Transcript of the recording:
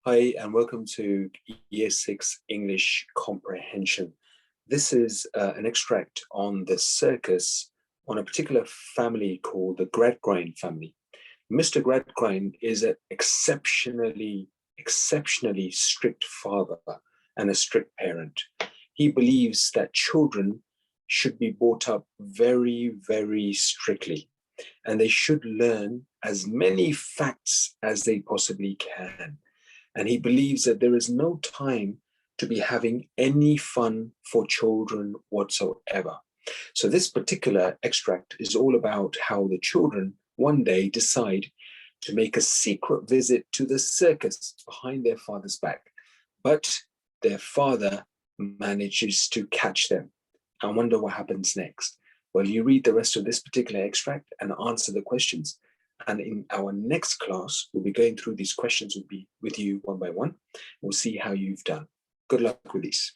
Hi, and welcome to Year 6 English Comprehension. This is an extract on the Circus on a particular family called the Gradgrind family. Mr. Gradgrind is an exceptionally strict father and a strict parent. He believes that children should be brought up very strictly, and they should learn as many facts as they possibly can. And he believes that there is no time to be having any fun for children whatsoever. So this particular extract is all about how the children one day decide to make a secret visit to the circus behind their father's back. But their father manages to catch them. I wonder what happens next. Well, you read the rest of this particular extract and answer the questions. And in our next class, we'll be going through these questions with you one by one. We'll see how you've done. Good luck with these.